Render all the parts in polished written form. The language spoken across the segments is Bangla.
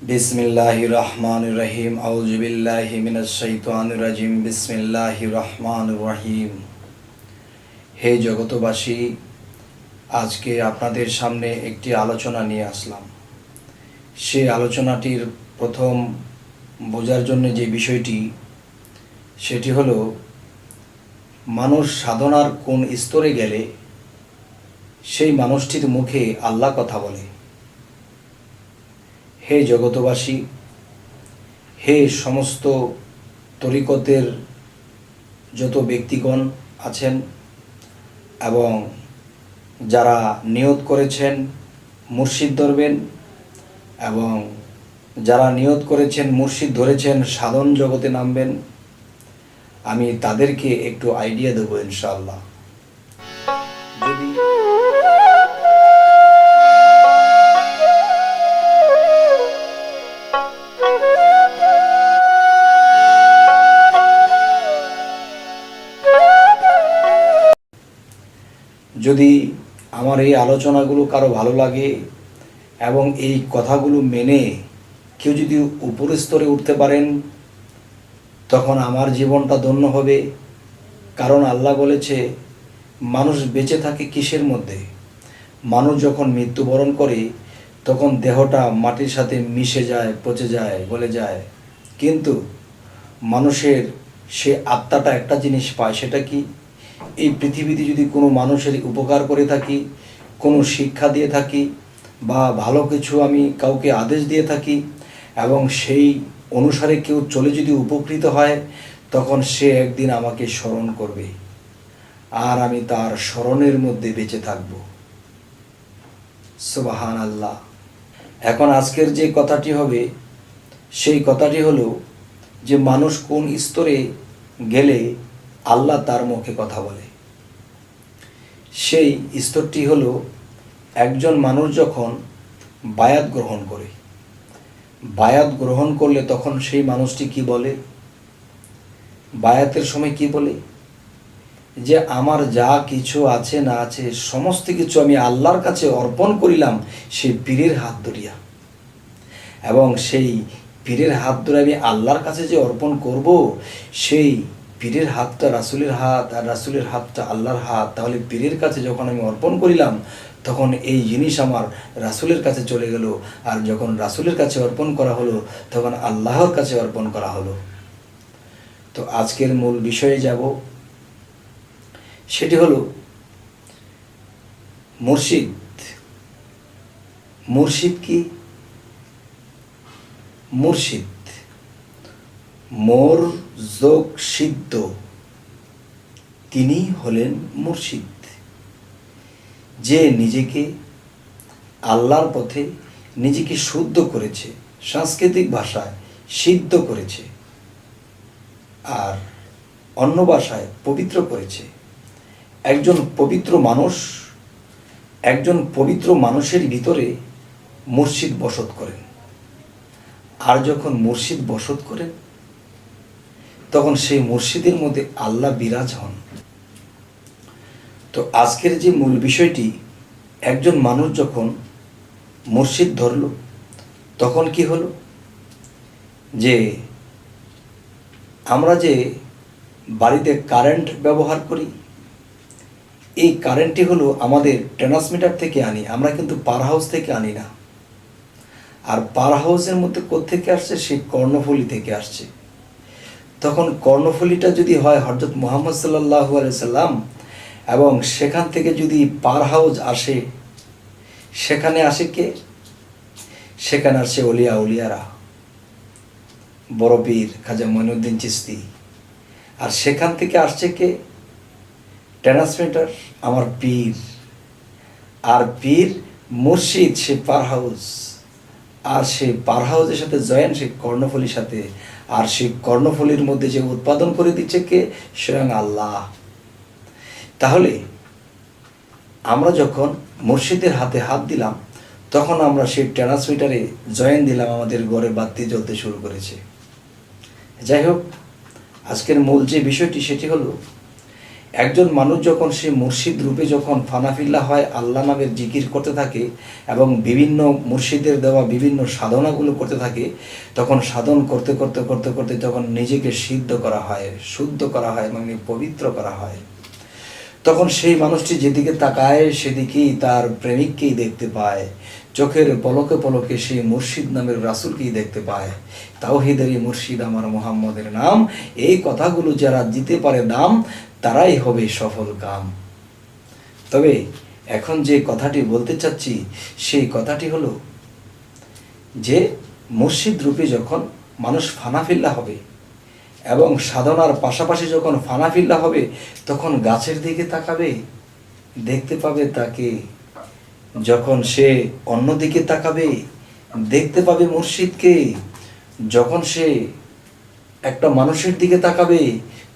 বিসমিল্লাহির রহমানির রহিম আউযু বিল্লাহি মিনাশ শাইতানির রাজিম বিসমিল্লাহির রহমানির রহিম। হে জগতবাসী, আজকে আপনাদের সামনে একটি আলোচনা নিয়ে আসলাম। সেই আলোচনাটির প্রথম বোঝার জন্য যে বিষয়টি, সেটি হলো মানুষ সাধনার কোন স্তরে গেলে সেই মানুষটির মুখে আল্লাহ কথা বলে। হে জগতবাসী, হে সমস্ত তরিকতের যত ব্যক্তিগণ আছেন এবং যারা নিয়ত করেছেন মুর্শিদ ধরবেন এবং যারা নিয়ত করেছেন মুর্শিদ ধরেছেন সাধন জগতে নামবেন, আমি তাদেরকে একটু আইডিয়া দেবো ইনশাআল্লাহ। যদি আমার এই আলোচনাগুলো কারো ভালো লাগে এবং এই কথাগুলো মেনে কেউ যদি উপরের স্তরে উঠতে পারেন, তখন আমার জীবনটা ধন্য হবে। কারণ আল্লাহ বলেছে, মানুষ বেঁচে থাকে কিসের মধ্যে? মানুষ যখন মৃত্যুবরণ করে তখন দেহটা মাটির সাথে মিশে যায়, পচে যায়, গলে যায়, কিন্তু মানুষের সে আত্মাটা একটা জিনিস পায়। সেটা কি? এই পৃথিবীতে যদি কোনো মানুষের উপকার করে থাকি, কোনো শিক্ষা দিয়ে থাকি বা ভালো কিছু আমি কাউকে আদেশ দিয়ে থাকি এবং সেই অনুসারে কেউ চলে যদি উপকৃত হয়, তখন সে একদিন আমাকে স্মরণ করবে আর আমি তার স্মরণের মধ্যে বেঁচে থাকব। সুবহান আল্লাহ। এখন আজকের যে কথাটি হবে, সেই কথাটি হলো যে মানুষ কোন স্তরে গেলে আল্লাহ তার মুখে কথা বলে। সেই স্তরটি হলো, একজন মানুষ যখন বায়াত গ্রহণ করে, বায়াত গ্রহণ করলে তখন সেই মানুষটি কি বলে? বায়াতের সময় কি বলে? যে আমার যা কিছু আছে না আছে সমস্ত কিছু আমি আল্লাহর কাছে অর্পণ করিলাম সেই পীরের হাত ধরিয়া। এবং সেই পীরের হাত ধরে আমি আল্লাহর কাছে যে অর্পণ করব, সেই পীরের হাতটা রাসূলের হাত আর রাসূলের হাতটা আল্লাহর হাত। তাহলে পীরের কাছে যখন আমি অর্পণ করিলাম, তখন এই জিনিস আমার রাসূলের কাছে চলে গেল, আর যখন রাসূলের কাছে অর্পণ করা হলো তখন আল্লাহর কাছে অর্পণ করা হলো। তো আজকের মূল বিষয়ে যাব, সেটি হলো মুর্শিদ। মুর্শিদ কি? মুর্শিদ মোর যোগ সিদ্ধ, তিনি হলেন মুর্শিদ, যে নিজেকে আল্লাহর পথে নিজেকে শুদ্ধ করেছে, সাংস্কৃতিক ভাষায় সিদ্ধ করেছে আর অন্য ভাষায় পবিত্র করেছে। একজন পবিত্র মানুষ, একজন পবিত্র মানুষের ভিতরে মুর্শিদ বসত করেন। আর যখন মুর্শিদ বসত করেন, তখন সেই মুর্শিদের মধ্যে আল্লাহ বিরাজ হন। তো আজকের যে মূল বিষয়টি, একজন মানুষ যখন মুর্শিদ ধরল, তখন কি হলো? যে আমরা যে বাড়িতে কারেন্ট ব্যবহার করি, এই কারেন্টটি হলো আমাদের ট্রান্সমিটার থেকে আনি, আমরা কিন্তু পাওয়ার হাউস থেকে আনি না। আর পাওয়ার হাউসের মধ্যে কোত্থেকে আসছে? সেই কর্ণফুলী থেকে আসছে। তখন কর্ণফুলীটা যদি হয় হযরত মুহাম্মদ সাল্লাল্লাহু আলাইহি সাল্লাম, এবং সেখান থেকে যদি পাওয়ার হাউস আসে, সেখানে আসে কে? সেখানে আসে ওলিয়া উলিয়ারা, বড় পীর খাজা মঈনুদ্দিন চিশতি। আর সেখান থেকে আসছে কে? ট্রান্সমিটার, আমার পীর। আর পীর মুর্শিদ সে পাওয়ার হাউস, আর সেই পাওয়ার হাউসের সাথে জয়েন সেই কর্ণফুলীর সাথে। আর সেই কর্ণফুলীর মধ্যে যে উৎপাদন করে দিচ্ছে কে? স্বয়ং আল্লাহ। তাহলে আমরা যখন মুর্শিদের হাতে হাত দিলাম, তখন আমরা সেই ট্রান্সমিটারে জয়েন দিলাম, আমাদের ঘরে বাতি জ্বলতে শুরু করেছে। যাই হোক, আজকের মূল যে বিষয়টি সেটি হলো, একজন মানুষ যখন সে মুর্শিদ রূপে যখন ফানাফিল্লা হয়, আল্লাহ নামের জিকির করতে থাকে এবং বিভিন্ন মুর্শিদের দেওয়া বিভিন্ন সাধনাগুলো করতে থাকে, তখন সাধন করতে করতে করতে করতে যখন নিজেকে সিদ্ধ করা হয়, শুদ্ধ করা হয়, মানে পবিত্র করা হয়, তখন সেই মানুষটি যেদিকে তাকায় সেদিকেই তার প্রেমিককেই দেখতে পায়। চোখের পলকে পলকে সেই মুর্শিদ নামের রাসূলকেই দেখতে পায়। তাওহীদেরই মুর্শিদ আমার মুহাম্মদের নাম, এই কথাগুলো যারা দিতে পারে দাম, তারাই হবে সফল কাম। তবে এখন যে কথাটি বলতে চাচ্ছি সেই কথাটি হলো যে মুর্শিদ রূপে যখন মানুষ ফানাফিল্লা হবে এবং সাধনার পাশাপাশি যখন ফানাফিল্লা হবে, তখন গাছের দিকে তাকাবে, দেখতে পাবে তাকে। যখন সে অন্যদিকে তাকাবে, দেখতে পাবে মুর্শিদকে। যখন সে একটা মানুষের দিকে তাকাবে,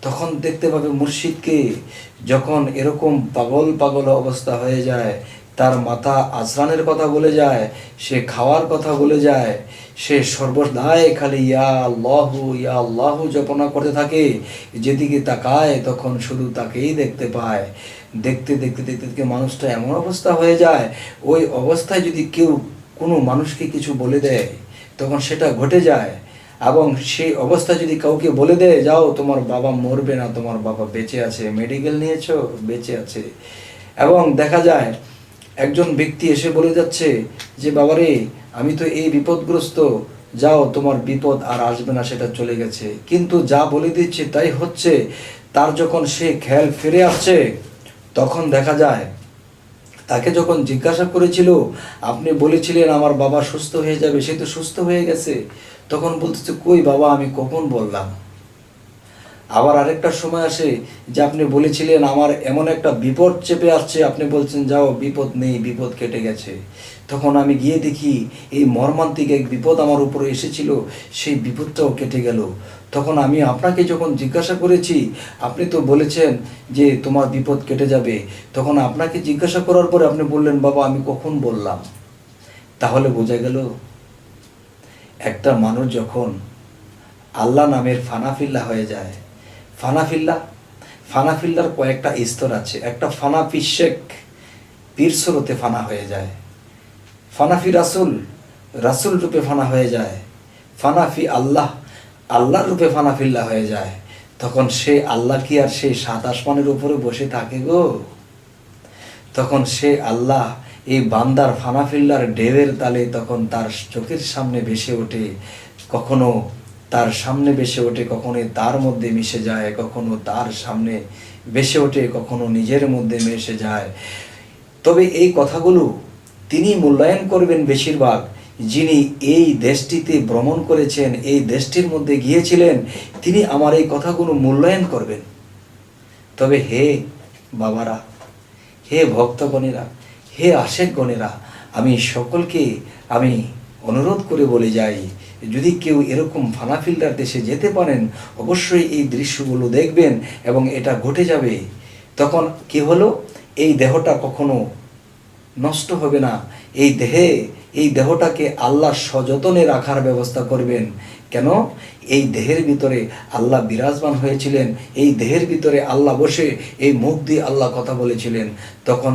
তখন দেখতে পাবে মুর্শিদকে। যখন এরকম পাগল পাগল অবস্থা হয়ে যায়, তার মাথা আজরানের কথা বলে যায়, সে খাওয়ার কথা বলে যায়, সে সর্বদাই খালি ইয়া আল্লাহ জপনা করতে থাকে, যেদিকে তাকায় তখন শুধু তাকেই দেখতে পায়। দেখতে দেখতে দেখতে দেখতে মানুষটা এমন অবস্থা হয়ে যায়, ওই অবস্থায় যদি কেউ কোনো মানুষকে কিছু বলে দেয়, তখন সেটা ঘটে যায়। এবং সেই অবস্থায় যদি কাউকে বলে দেয়, যাও তোমার বাবা মরবে না, তোমার বাবা বেঁচে আছে, মেডিকেল নিয়েছো, বেঁচে আছে। এবং দেখা যায় একজন ব্যক্তি এসে বলে যাচ্ছে যে বাবারে আমি তো এই বিপদগ্রস্ত, যাও তোমার বিপদ আর আসবে না, সেটা চলে গেছে। কিন্তু যা বলে দিচ্ছে তাই হচ্ছে। তার যখন সে খেয়াল ফিরে আসছে, তখন দেখা যায় তাকে যখন জিজ্ঞাসা করেছিল, আপনি বলেছিলেন আমার বাবা সুস্থ হয়ে যাবে, সে তো সুস্থ হয়ে গেছে। তখন বলতেছে, কই বাবা, আমি কখন বললাম? আবার আরেকটা সময় আসে যে আপনি বলেছিলেন আমার এমন একটা বিপদ চেপে আসছে, আপনি বলছেন যাও বিপদ নেই, বিপদ কেটে গেছে। তখন আমি গিয়ে দেখি এই মর্মান্তিক এক বিপদ আমার উপরে এসেছিল, সেই বিপদটাও কেটে গেল। তখন আমি আপনাকে যখন জিজ্ঞাসা করেছি, আপনি তো বলেছেন যে তোমার বিপদ কেটে যাবে। তখন আপনাকে জিজ্ঞাসা করার পরে আপনি বললেন বাবা আমি কখন বললাম? তাহলে বোঝা গেল একটা মানুষ যখন আল্লাহ নামের ফানাফিল্লা হয়ে যায়, ফানাফিল্লার কয়েকটা স্তর আছে। একটা ফানাফি শেখ, পীর স্রোতে ফানা হয়ে যায়। ফানাফি রাসূল রূপে ফানা হয়ে যায়। ফানাফি আল্লাহর রূপে ফানাফিল্লা হয়ে যায়। তখন সে আল্লাহ কি আর সেই সাত আসমানের উপরে বসে থাকে গো? তখন সে আল্লাহ এই বান্দার ফানাফিল্লার ঢেউয়ের তালে তখন তার চোখের সামনে ভেসে ওঠে। কখনো তার সামনে ভেসে ওঠে, কখনো তার মধ্যে মিশে যায়, কখনো তার সামনে ভেসে ওঠে, কখনো নিজের মধ্যে মিশে যায়। তবে এই কথাগুলো তিনি মূল্যায়ন করবেন বেশিরভাগ, যিনি এই দেশটিতে ভ্রমণ করেছেন, এই দেশটির মধ্যে গিয়েছিলেন, তিনি আমার এই কথাগুলো মূল্যায়ন করবেন। তবে হে বাবারা, হে ভক্তগণেরা, হে আশেকগণেরা, আমি সকলকে আমি অনুরোধ করে বলে যাই, যদি কেউ এরকম ফানাফিল্লার দেশে যেতে পারেন, অবশ্যই এই দৃশ্যগুলো দেখবেন এবং এটা ঘটে যাবে। তখন কি হলো, এই দেহটা কখনো নষ্ট হবে না। এই দেহটাকে আল্লাহ সযতনে রাখার ব্যবস্থা করবেন। কেন? এই দেহের ভিতরে আল্লাহ বিরাজমান হয়েছিলেন, এই দেহের ভিতরে আল্লাহ বসে এই মুখ দিয়ে আল্লাহ কথা বলেছিলেন। তখন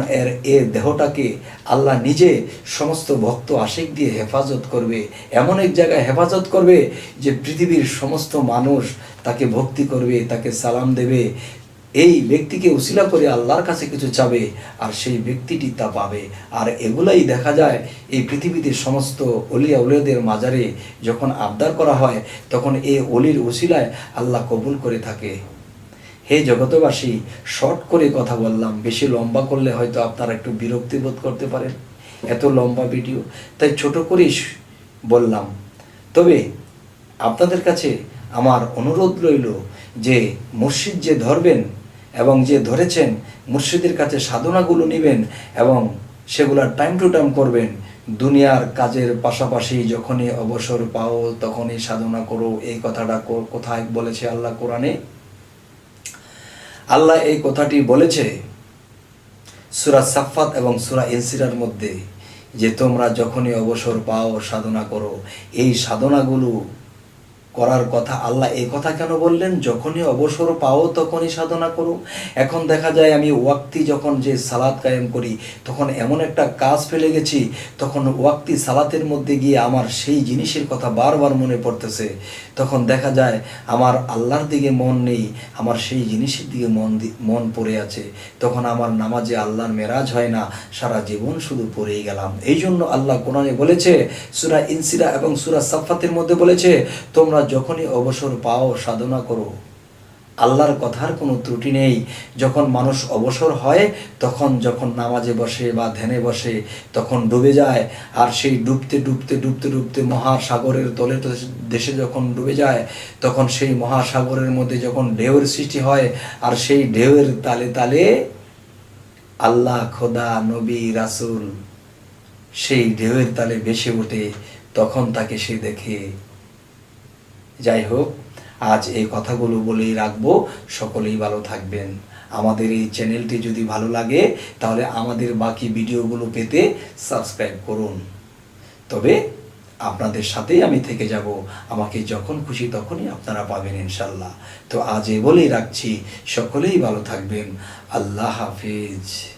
এর দেহটাকে আল্লাহ নিজে সমস্ত ভক্ত আশিক দিয়ে হেফাজত করবে, এমন এক জায়গায় হেফাজত করবে যে পৃথিবীর সমস্ত মানুষ তাকে ভক্তি করবে, তাকে সালাম দেবে। এই ব্যক্তিকে উসিলা করে আল্লাহর কাছে কিছু চাবে আর সেই ব্যক্তিটি তা পাবে। আর এগুলাই দেখা যায় এই পৃথিবীতে সমস্ত অলিয়া উলিয়াদের মাজারে যখন আবদার করা হয়, তখন এই অলির উসিলায় আল্লাহ কবুল করে থাকে। হে জগতবাসী, শর্ট করে কথা বললাম, বেশি লম্বা করলে হয়তো আপনারা একটু বিরক্তি বোধ করতে পারেন, এত লম্বা ভিডিও, তাই ছোট করেই বললাম। তবে আপনাদের কাছে আমার অনুরোধ রইল যে মুর্শিদ যে ধরবেন এবং যে ধরেছেন, মুর্শিদের কাছে সাধনাগুলো নেবেন এবং সেগুলা টাইম টু টাইম করবেন। দুনিয়ার কাজের পাশাপাশি যখনই অবসর পাও তখনই সাধনা করো, এই কথাটা কোথায় বলেছে আল্লাহ কোরআনে? আল্লাহ এই কথাটি বলেছে সূরা সাফফাত এবং সূরা ইনসিরার মধ্যে, যে তোমরা যখনই অবসর পাও সাধনা করো। এই সাধনাগুলো করার কথা। আল্লাহ এই কথা কেন বললেন? যখনই অবসর পাও তখনই সাধনা করো। এখন দেখা যায় আমি ওয়াক্তি যখন যে সালাত কায়েম করি, তখন এমন একটা কাজ ফেলে গেছি, তখন ওয়াক্তি সালাতের মধ্যে গিয়ে আমার সেই জিনিসের কথা বারবার মনে পড়তেছে। তখন দেখা যায় আমার আল্লাহর দিকে মন নেই, আমার সেই জিনিসের দিকে মন পড়ে আছে। তখন আমার নামাজে আল্লাহর মেরাজ হয় না, সারা জীবন শুধু পড়েই গেলাম। এই জন্য আল্লাহ কোরআনে বলেছে, সূরা ইনসিরা এবং সূরা সাফফাতের মধ্যে বলেছে, তোমরা যখনই অবসর পাও সাধনা করো। আল্লাহর কথার কোনো ত্রুটি নেই। যখন মানুষ অবসর হয়, তখন যখন নামাজে বসে বা ধ্যানে বসে, তখন ডুবে যায়। আর সেই ডুবতে ডুবতে ডুবতে ডুবতে মহাসাগরের তলে দেশে যখন ডুবে যায়, তখন সেই মহাসাগরের মধ্যে যখন ঢেউয়ের সৃষ্টি হয়, আর সেই ঢেউয়ের তালে তালে আল্লাহ, খোদা, নবী, রাসূল সেই ঢেউয়ের তালে ভেসে ওঠে, তখন তাকে সে দেখে। যাই হোক, আজ এই কথাগুলো বলেই রাখবো। সকলেই ভালো থাকবেন। আমাদের এই চ্যানেলটি যদি ভালো লাগে, তাহলে আমাদের বাকি ভিডিওগুলো পেতে সাবস্ক্রাইব করুন। তবে আপনাদের সাথেই আমি থেকে যাব। আমাকে যখন খুশি তখনই আপনারা পাবেন ইনশাল্লাহ। তো আজ এই বলেই রাখছি, সকলেই ভালো থাকবেন। আল্লাহ হাফিজ।